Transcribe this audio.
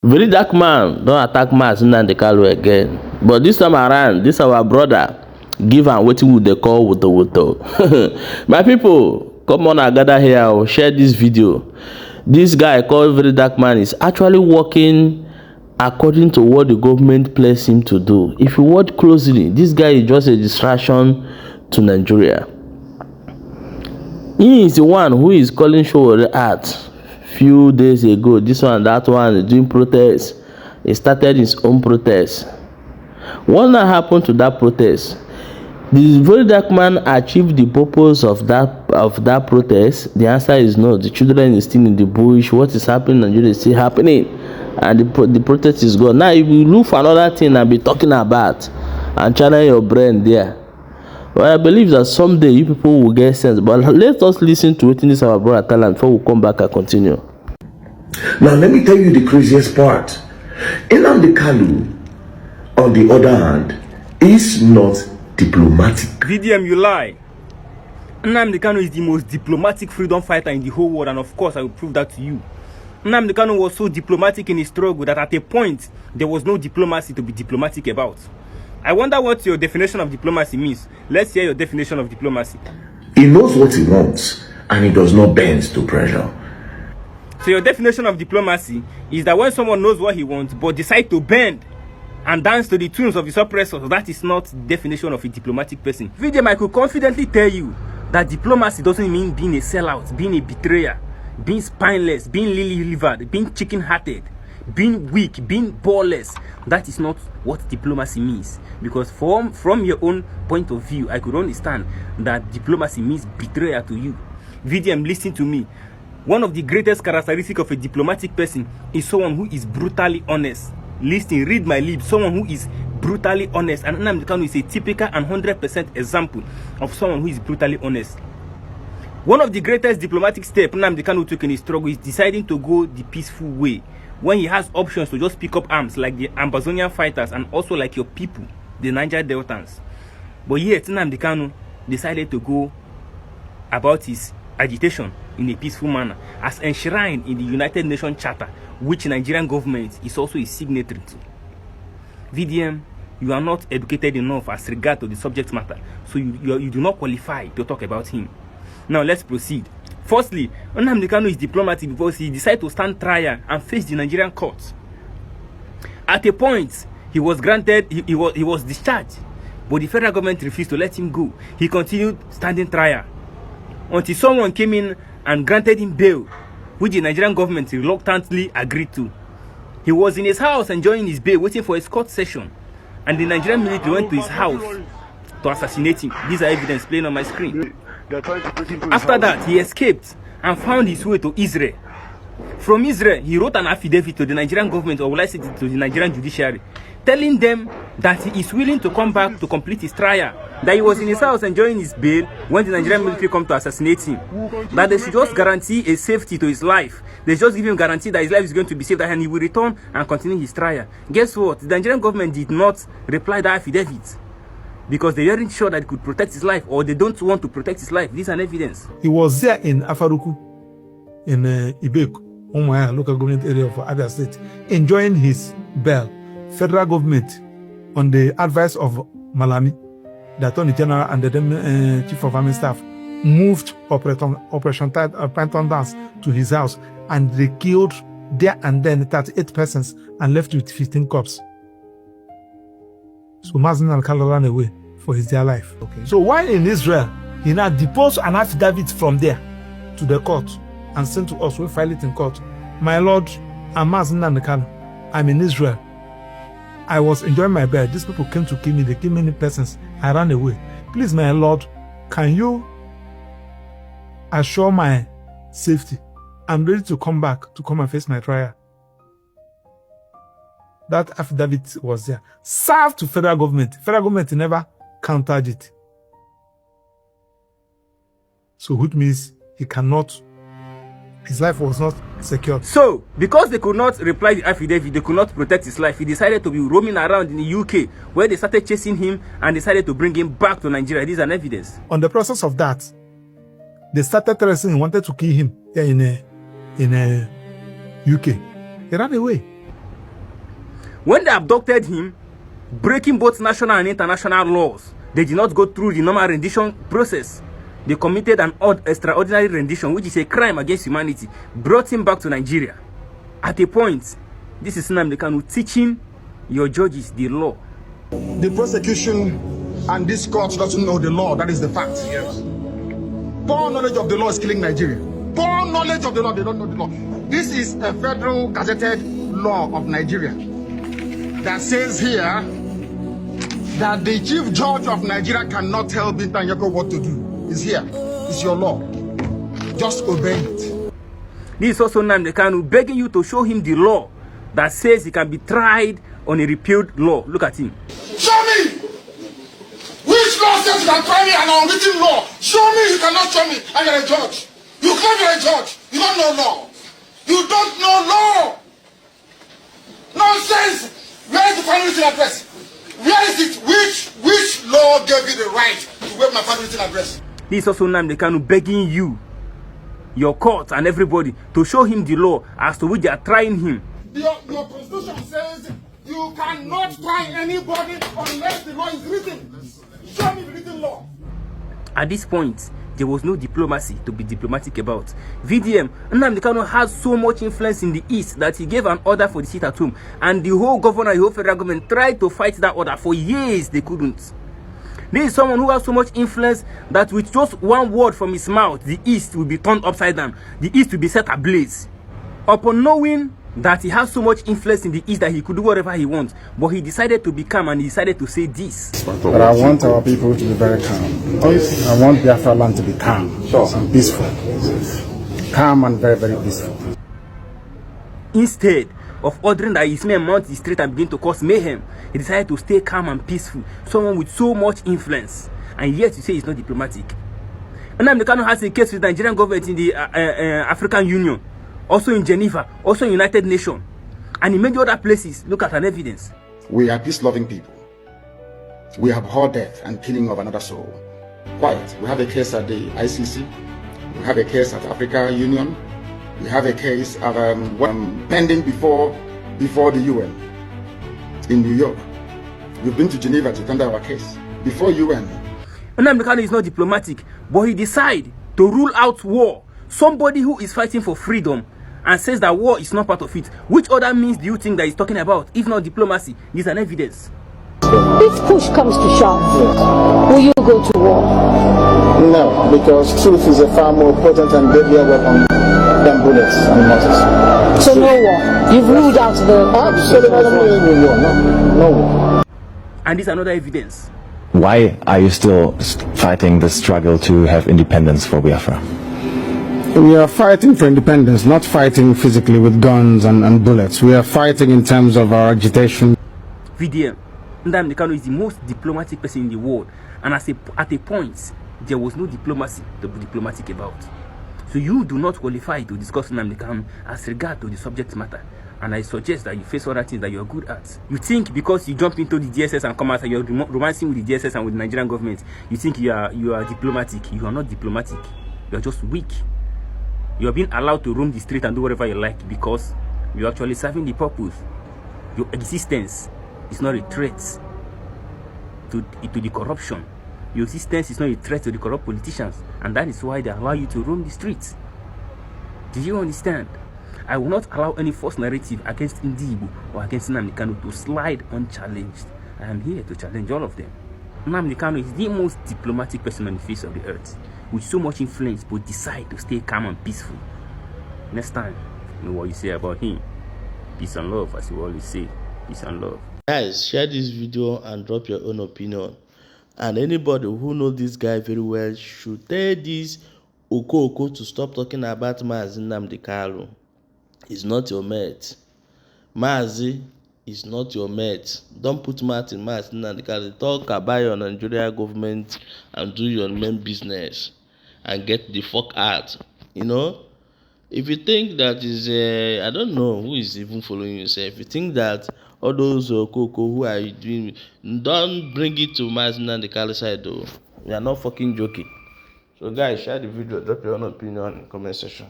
Verydarkman don't attack Mazi Nnamdi again. But this time around, this our brother give am wetin we dey call woto. My people, come on and gather here. I will share this video. This guy called Verydarkman is actually working according to what the government placed him to do. If you watch closely, this guy is just a distraction to Nigeria. He is the one who is calling Showore out few days ago. This one, that one, doing protests. He started his own protest. What now happened to that protest? Did Verydarkman achieve the purpose of that protest? The answer is no. The children is still in the bush. What is happening in Nigeria is still happening, and the protest is gone. Now, if you look for another thing and be talking about and channel your brain there, well, I believe that someday you people will get sense. But let us listen to what this our brother tell before we come back and continue. Now, let me tell you the craziest part. Nnamdi Kanu, on the other hand, is not diplomatic. VDM, you lie. Nnamdi Kanu is the most diplomatic freedom fighter in the whole world, and of course I will prove that to you. Nnamdi Kanu was so diplomatic in his struggle that at a point there was no diplomacy to be diplomatic about. I wonder what your definition of diplomacy means. Let's hear your definition of diplomacy. He knows what he wants and he does not bend to pressure. So your definition of diplomacy is that when someone knows what he wants but decide to bend and dance to the tunes of his oppressors, that is not the definition of a diplomatic person. VDM, I could confidently tell you that diplomacy doesn't mean being a sellout, being a betrayer, being spineless, being lily-livered, being chicken-hearted, being weak, being ballless. That is not what diplomacy means. Because from your own point of view, I could understand that diplomacy means betrayal to you. VDM, listen to me. One of the greatest characteristics of a diplomatic person is someone who is brutally honest. Listen, read my lips. Someone who is brutally honest. And Nnamdi Kanu is a typical and 100% example of someone who is brutally honest. One of the greatest diplomatic steps Nnamdi Kanu took in his struggle is deciding to go the peaceful way, when he has options to just pick up arms like the Amazonian fighters and also like your people, the Niger Deltans. But yet Nnamdi Kanu decided to go about his agitation in a peaceful manner, as enshrined in the United Nations Charter, which Nigerian government is also a signatory to. VDM, you are not educated enough as regard to the subject matter, so you do not qualify to talk about him. Now let's proceed. Firstly, Nnamdi Kanu is diplomatic because he decided to stand trial and face the Nigerian courts. At a point, he was granted, he was discharged, but the federal government refused to let him go. He continued standing trial until someone came in and granted him bail, which the Nigerian government reluctantly agreed to. He was in his house enjoying his bail, waiting for his court session, and the Nigerian military went to his house to assassinate him. These are evidence playing on my screen. After that, he escaped and found his way to Israel. From Israel, he wrote an affidavit to the Nigerian government, or will I say to the Nigerian judiciary, telling them that he is willing to come back to complete his trial, that he was in his house enjoying his bail when the Nigerian military come to assassinate him, that they should just guarantee a safety to his life. They just give him guarantee that his life is going to be saved and he will return and continue his trial. Guess what? The Nigerian government did not reply that affidavit because they weren't sure that it could protect his life, or they don't want to protect his life. This is an evidence. He was there in Afaruku, in Ibeku, Umuahia local government area of Abia State, enjoying his bail. Federal government, on the advice of Malami, the Attorney General and the then Chief of Army Staff, moved Operation Python Dance to his house, and they killed there and then 38 persons and left with 15 corpses. So Mazi Nnamdi ran away for his dear life. Okay. So while in Israel, he now deposed an affidavit from there to the court and sent to us. We file it in court. My Lord, I'm Mazi Nnamdi, I'm in Israel. I was enjoying my bed. These people came to kill me. They killed many persons. I ran away. Please, my Lord, can you assure my safety? I'm ready to come back to come and face my trial. That affidavit was there. Served to federal government. Federal government never countered it. So which means he cannot, his life was not secured. So, because they could not reply the affidavit, they could not protect his life, he decided to be roaming around in the UK, where they started chasing him and decided to bring him back to Nigeria. This is an evidence. On the process of that, they started terrorism and wanted to kill him here in UK. He ran away. When they abducted him, breaking both national and international laws, they did not go through the normal rendition process. They committed an extraordinary rendition, which is a crime against humanity, brought him back to Nigeria. At a point, this is Nnamdi Kanu teaching your judges the law. The prosecution and this court doesn't know the law. That is the fact. Yes. Poor knowledge of the law is killing Nigeria. Poor knowledge of the law, they don't know the law. This is a federal gazetted law of Nigeria that says here that the chief judge of Nigeria cannot tell Binta Nyako what to do. It's here. It's your law. Just obey it. This is also Nnamdi Kanu begging you to show him the law that says he can be tried on a repealed law. Look at him. Show me! Which law says you can try me an unwritten law? Show me, you cannot show me, and you're a judge. You claim you're a judge. You don't know law. You don't know law. Nonsense! Where is the family written address? Where is it? Which law gave you the right to waive my family written address? This is also Nnamdi Kanu begging you, your court and everybody, to show him the law as to which they are trying him. Your constitution says you cannot try anybody unless the law is written. Show me the written law. At this point, there was no diplomacy to be diplomatic about. VDM, Nnamdi Kanu has so much influence in the East that he gave an order for the sit at home, and the whole governor, the whole federal government tried to fight that order for years. They couldn't. This is someone who has so much influence that with just one word from his mouth, the East will be turned upside down. The East will be set ablaze. Upon knowing that he has so much influence in the East that he could do whatever he wants, but he decided to be calm and he decided to say this. But I want our people to be very calm. I want Biafra land to be calm and peaceful. Calm and very, very peaceful. Instead of ordering that his men mount the street and begin to cause mayhem, he decided to stay calm and peaceful. Someone with so much influence, and yet you say he's not diplomatic. Nnamdi Kanu has a case with the Nigerian government in the African Union, also in Geneva, also in United Nations, and in many other places. Look at an evidence. We are peace-loving people. We have abhor death and killing of another soul. Quiet. We have a case at the ICC. We have a case at the African Union. We have a case of pending before the UN in New York. We've been to Geneva to tender our case before UN. Nnamdi Kanu is not diplomatic, but he decided to rule out war. Somebody who is fighting for freedom and says that war is not part of it. Which other means do you think that he's talking about, if not diplomacy? There's an evidence. If push comes to shove, will you go to war? No, because truth is a far more potent and deadlier weapon than bullets and mortars. So no war. You've ruled out the... Absolutely no war. And this is another evidence. Why are you still fighting the struggle to have independence for Biafra? We are fighting for independence, not fighting physically with guns and bullets. We are fighting in terms of our agitation. VDM, Nnamdi Kanu is the most diplomatic person in the world, and at a point, there was no diplomacy to be diplomatic about. So you do not qualify to discuss Nnamdi Kanu as regard to the subject matter. And I suggest that you face other things that you're good at. You think because you jump into the DSS and come out and you're romancing with the DSS and with the Nigerian government, you think you are diplomatic. You are not diplomatic. You are just weak. You are being allowed to roam the street and do whatever you like because you're actually serving the purpose. Your existence is not a threat to the corruption. Your existence is not a threat to the corrupt politicians, and that is why they allow you to roam the streets. Do you understand? I will not allow any false narrative against Igbo or against Nnamdi Kanu to slide unchallenged. I am here to challenge all of them. Nnamdi Kanu is the most diplomatic person on the face of the earth, with so much influence, but decide to stay calm and peaceful. Next time, know what you say about him. Peace and love, as you always say. Peace and love. Guys, share this video and drop your own opinion. And anybody who knows this guy very well should tell this Oko to stop talking about Mazi Nnamdi Kanu. He's not your mate. Mazi is not your mate. Don't put mouth in Mazi Nnamdi Kanu. Talk about your Nigerian government and do your main business and get the fuck out. You know? If you think that is I don't know who is even following you. If you think that all those Koko who are doing, don't bring it to Mazi Nnamdi Kanu side though. We are not fucking joking. So guys, share the video, drop your own opinion in the comment section.